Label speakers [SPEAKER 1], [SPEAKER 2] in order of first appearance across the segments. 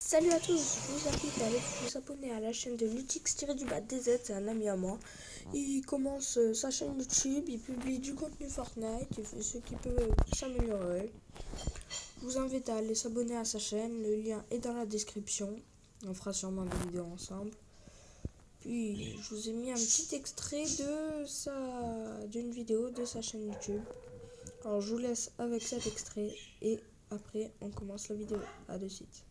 [SPEAKER 1] Salut à tous, je vous invite à aller vous abonner à la chaîne de Lutix-DZ, c'est un ami à moi. Il commence sa chaîne YouTube, il publie du contenu Fortnite, il fait ce qu'il peut pour s'améliorer. Je vous invite à aller s'abonner à sa chaîne, le lien est dans la description. On fera sûrement des vidéos ensemble. Puis je vous ai mis un petit extrait d'une vidéo de sa chaîne YouTube. Alors je vous laisse avec cet extrait et après on commence la vidéo. A de suite.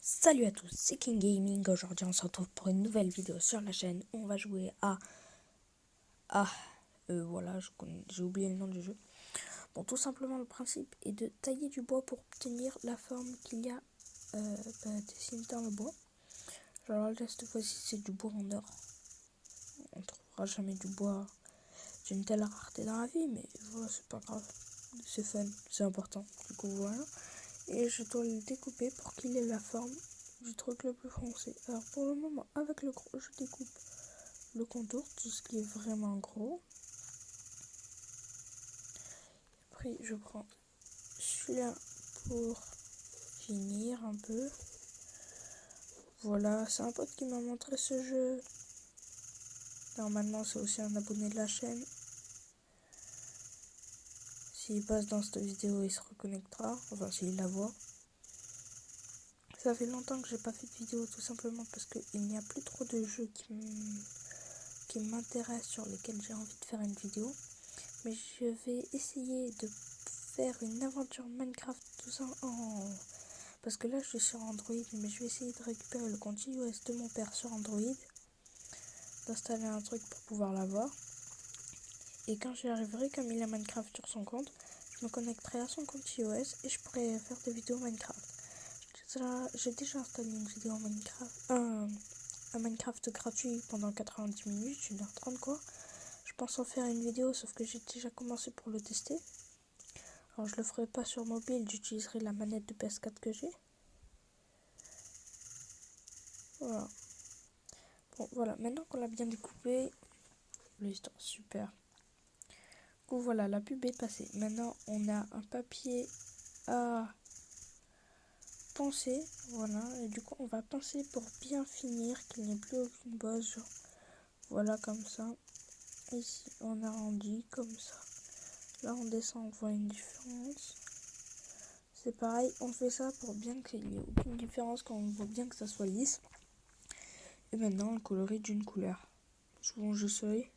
[SPEAKER 1] Salut à tous, c'est King Gaming. Aujourd'hui on se retrouve pour une nouvelle vidéo sur la chaîne. On va jouer voilà, j'ai oublié le nom du jeu. Bon, tout simplement le principe est de tailler du bois pour obtenir la forme qu'il y a dessinée dans le bois. Alors là cette fois-ci c'est du bois en or. On trouvera jamais du bois d'une telle rareté dans la vie, mais voilà, c'est pas grave. C'est fun, c'est important. Du coup voilà. Et je dois le découper pour qu'il ait la forme du truc le plus foncé. Alors pour le moment, avec le gros, je découpe le contour, tout ce qui est vraiment gros. Après, je prends celui-là pour finir un peu. Voilà, c'est un pote qui m'a montré ce jeu. Normalement, c'est aussi un abonné de la chaîne. S'il passe dans cette vidéo, il se reconnectera. Enfin, s'il la voit. Ça fait longtemps que j'ai pas fait de vidéo, tout simplement parce qu'il n'y a plus trop de jeux qui m'intéressent, sur lesquels j'ai envie de faire une vidéo. Mais je vais essayer de faire une aventure Minecraft, tout ça parce que là je suis sur Android, mais je vais essayer de récupérer le compte iOS de mon père sur Android, d'installer un truc pour pouvoir l'avoir. Et quand j'y arriverai, comme il a Minecraft sur son compte, je me connecterai à son compte iOS et je pourrai faire des vidéos Minecraft. J'ai déjà installé une vidéo Minecraft, un Minecraft gratuit pendant 90 minutes, 1h30 quoi. Je pense en faire une vidéo, sauf que j'ai déjà commencé pour le tester. Alors je le ferai pas sur mobile, j'utiliserai la manette de PS4 que j'ai. Voilà. Bon voilà, maintenant qu'on l'a bien découpé, l'histoire super. Du coup voilà, la pub est passée. Maintenant on a un papier à pincer, voilà, et du coup on va pincer pour bien finir, qu'il n'y ait plus aucune bosse, genre, voilà comme ça. Ici on arrondit comme ça. Là on descend, on voit une différence. C'est pareil, on fait ça pour bien qu'il n'y ait aucune différence, quand on voit bien que ça soit lisse. Et maintenant on le colorie d'une couleur. Souvent j'essaye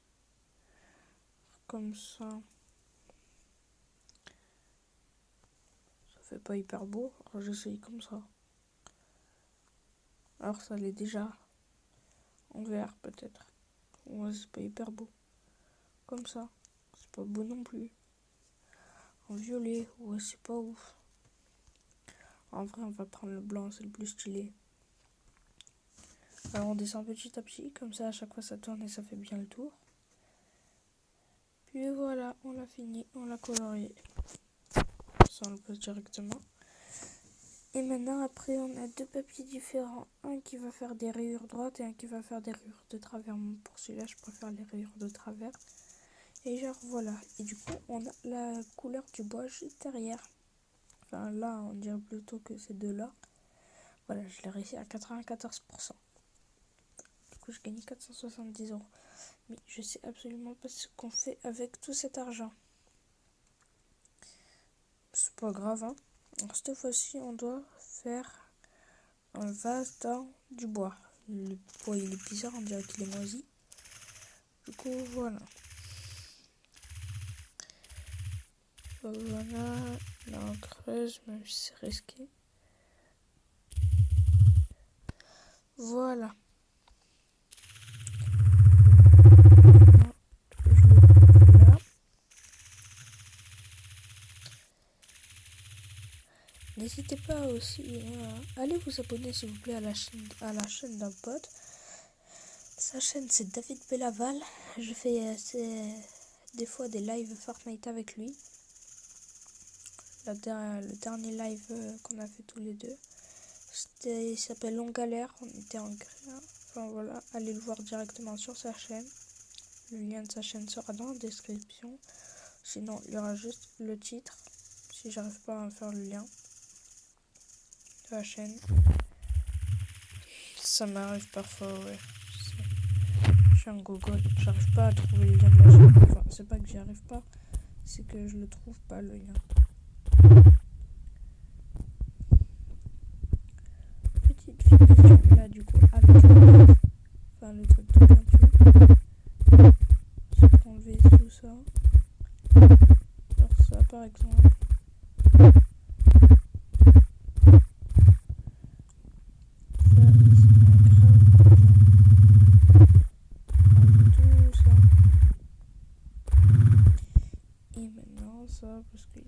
[SPEAKER 1] comme ça. Ça fait pas hyper beau, alors j'essaye comme ça. Alors ça l'est déjà en vert peut-être. Ouais, c'est pas hyper beau. Comme ça, c'est pas beau non plus. En violet, ouais, c'est pas ouf. En vrai, on va prendre le blanc, c'est le plus stylé. Alors on descend petit à petit, comme ça à chaque fois ça tourne et ça fait bien le tour. Puis voilà, on l'a fini, on l'a colorié. Ça on le pose directement. Et maintenant après on a deux papiers différents. Un qui va faire des rayures droites et un qui va faire des rayures de travers. Pour celui-là je préfère les rayures de travers. Et genre voilà. Et du coup on a la couleur du bois juste derrière. Enfin là on dirait plutôt que c'est de là. Voilà, je l'ai réussi à 94%. Du coup je gagne 470 €. Mais je sais absolument pas ce qu'on fait avec tout cet argent. C'est pas grave hein. Alors cette fois-ci on doit faire un vase dans du bois. Le bois il est bizarre, on dirait qu'il est moisi. Du coup voilà. Voilà, là on creuse, même si c'est risqué. Voilà. Je le coupe là. N'hésitez pas aussi à aller vous abonner s'il vous plaît à la chaîne d'un pote. Sa chaîne c'est David Bellaval. Je fais des fois des lives Fortnite avec lui. Le dernier live qu'on a fait tous les deux, il s'appelle On Galère. On était en créa. Enfin voilà, allez le voir directement sur sa chaîne. Le lien de sa chaîne sera dans la description. Sinon, il y aura juste le titre. Si j'arrive pas à faire le lien de la chaîne. Ça m'arrive parfois, ouais. Je suis un gogotte. J'arrive pas à trouver le lien de la chaîne. Enfin, c'est pas que j'y arrive pas. C'est que je le trouve pas, le lien. Petite finition là, du coup, avec le truc de peinture. Je peux enlever tout ça. Genre ça, par exemple. Parce qu'il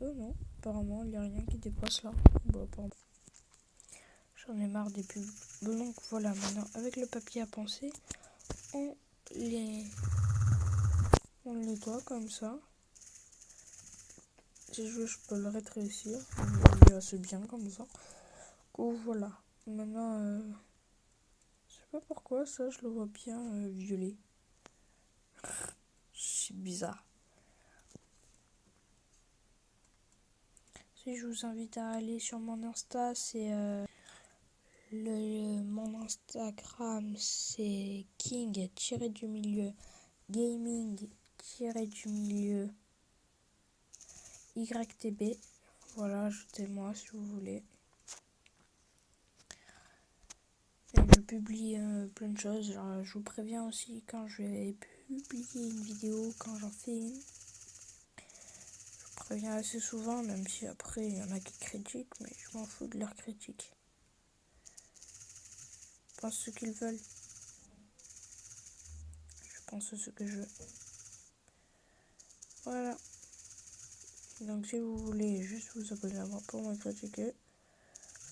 [SPEAKER 1] oh non, apparemment il n'y a rien qui dépasse là. Bon, j'en ai marre des pubs. Donc voilà, maintenant avec le papier à penser, on les nettoie comme ça. Si je veux, je peux le rétrécir. Il est assez bien comme ça. Donc voilà. Maintenant, je sais pas pourquoi ça, je le vois bien violet. C'est bizarre. Si je vous invite à aller sur mon Insta, c'est mon Instagram, c'est king-du-milieu gaming-du-milieu YTB. Voilà, ajoutez-moi si vous voulez. Et je publie plein de choses. Genre, je vous préviens aussi quand je vais publier une vidéo, quand j'en fais une. Je préviens assez souvent, même si après il y en a qui critiquent, mais je m'en fous de leurs critiques. Je pense ce qu'ils veulent. Je pense ce que je veux. Voilà. Donc si vous voulez juste vous abonner à moi pour me critiquer,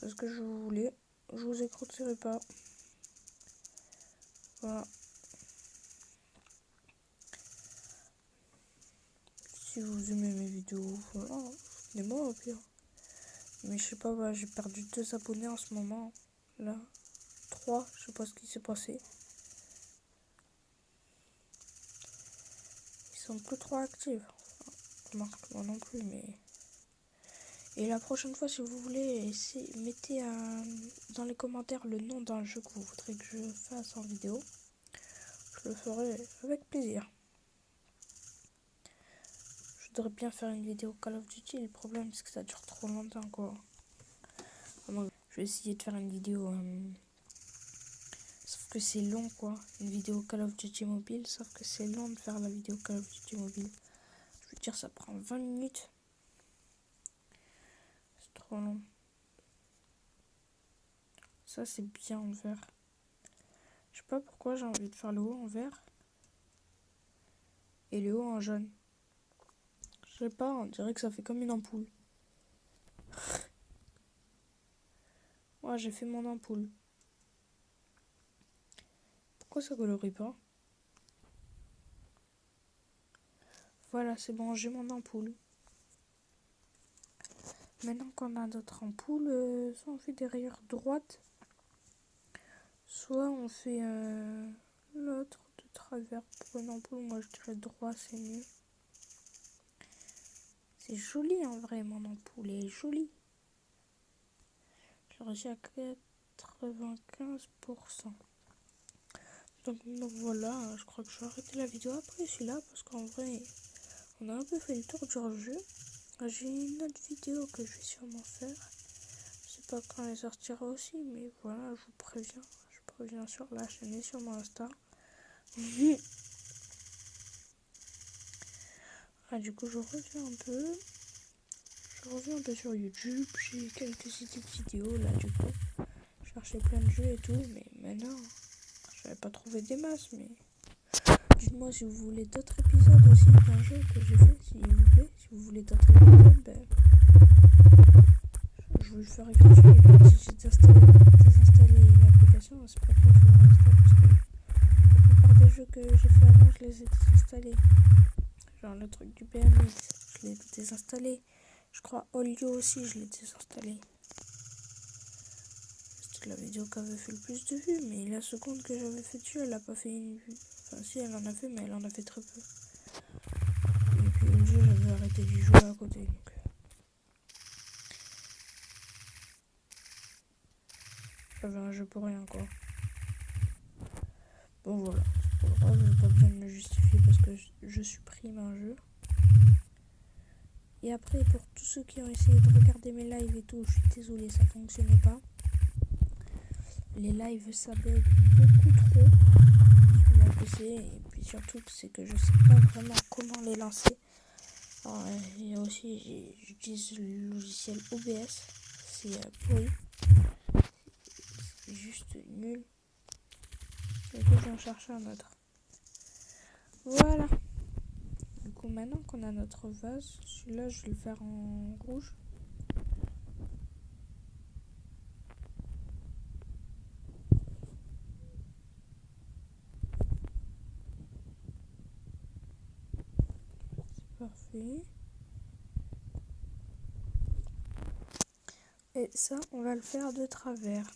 [SPEAKER 1] c'est ce que je voulais. Je vous écouterai pas. Voilà. Si vous aimez mes vidéos, voilà, soutenez-moi au pire. Mais je sais pas, bah, j'ai perdu 2 abonnés en ce moment. Là, 3, je sais pas ce qui s'est passé. Ils sont plus trop actifs. Enfin, moi non plus, mais... Et la prochaine fois, si vous voulez, mettez dans les commentaires le nom d'un jeu que vous voudrez que je fasse en vidéo. Je le ferai avec plaisir. Je voudrais bien faire une vidéo Call of Duty. Le problème, c'est que ça dure trop longtemps, quoi. Je vais essayer de faire une vidéo... Sauf que c'est long, quoi. Une vidéo Call of Duty mobile. Sauf que c'est long de faire la vidéo Call of Duty mobile. Je veux dire, ça prend 20 minutes. C'est trop long. Ça, c'est bien en vert. Je sais pas pourquoi j'ai envie de faire le haut en vert. Et le haut en jaune. Je sais pas, on dirait que ça fait comme une ampoule. Ouais, j'ai fait mon ampoule. Pourquoi ça colorie pas? Voilà, c'est bon, j'ai mon ampoule. Maintenant qu'on a notre ampoule, soit on fait des rayures droites, soit on fait l'autre de travers pour une ampoule. Moi, je dirais droit, c'est mieux. C'est joli en vrai, mon ampoule est jolie. J'ai réussi à 95%. Donc voilà, je crois que je vais arrêter la vidéo après celui-là parce qu'en vrai, on a un peu fait le tour du jeu. J'ai une autre vidéo que je vais sûrement faire. Je sais pas quand elle sortira aussi, mais voilà, je vous préviens. Je préviens sur la chaîne et sur mon Insta. Du coup, je reviens un peu. Je reviens un peu sur YouTube. J'ai quelques idées de vidéos là, du coup. Je cherchais plein de jeux et tout, mais maintenant, j'avais pas trouvé des masses, mais... Dites-moi si vous voulez d'autres épisodes aussi d'un jeu que j'ai fait, s'il vous plaît. Si vous voulez d'autres épisodes, ben... je veux le faire gratuit. Si j'ai désinstallé l'application, c'est pas grave, je le réinstalle parce que la plupart des jeux que j'ai fait avant, je les ai désinstallés. Genre le truc du BMX, je l'ai désinstallé. Je crois Olio aussi, je l'ai désinstallé. C'était la vidéo qui avait fait le plus de vues, mais la seconde que j'avais fait dessus, elle a pas fait une vue. Enfin si, elle en a fait, mais elle en a fait très peu. Et puis le jeu, j'avais arrêté d'y jouer à côté. Donc j'avais un jeu pour rien, quoi. Bon voilà, c'est pas grave, j'ai pas besoin de me justifier parce que je supprime un jeu. Et après, pour tous ceux qui ont essayé de regarder mes lives et tout, je suis désolée, ça fonctionnait pas. Les lives, ça bug beaucoup trop sur mon PC. Et puis surtout, c'est que je sais pas vraiment comment les lancer. Alors, et aussi, j'utilise le logiciel OBS. C'est pourri. C'est juste nul. Et puis j'en cherche un autre. Voilà. Du coup, maintenant qu'on a notre vase, celui-là, je vais le faire en rouge. C'est parfait. Et ça, on va le faire de travers.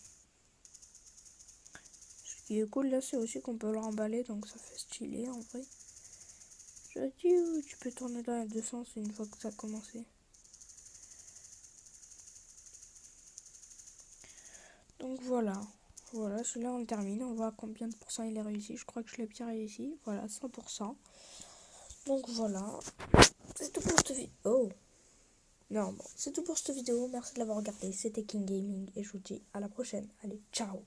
[SPEAKER 1] Ce qui est cool là, c'est aussi qu'on peut le remballer, donc ça fait stylé en vrai. Je dis, tu peux tourner dans les deux sens une fois que ça a commencé. Donc voilà. Voilà, celui-là on termine. On voit à combien de pourcents il est réussi. Je crois que je l'ai bien réussi. Voilà, 100%. Donc voilà. C'est tout pour cette vidéo. Oh non, bon, c'est tout pour cette vidéo. Merci de l'avoir regardé. C'était King Gaming et je vous dis à la prochaine. Allez, ciao.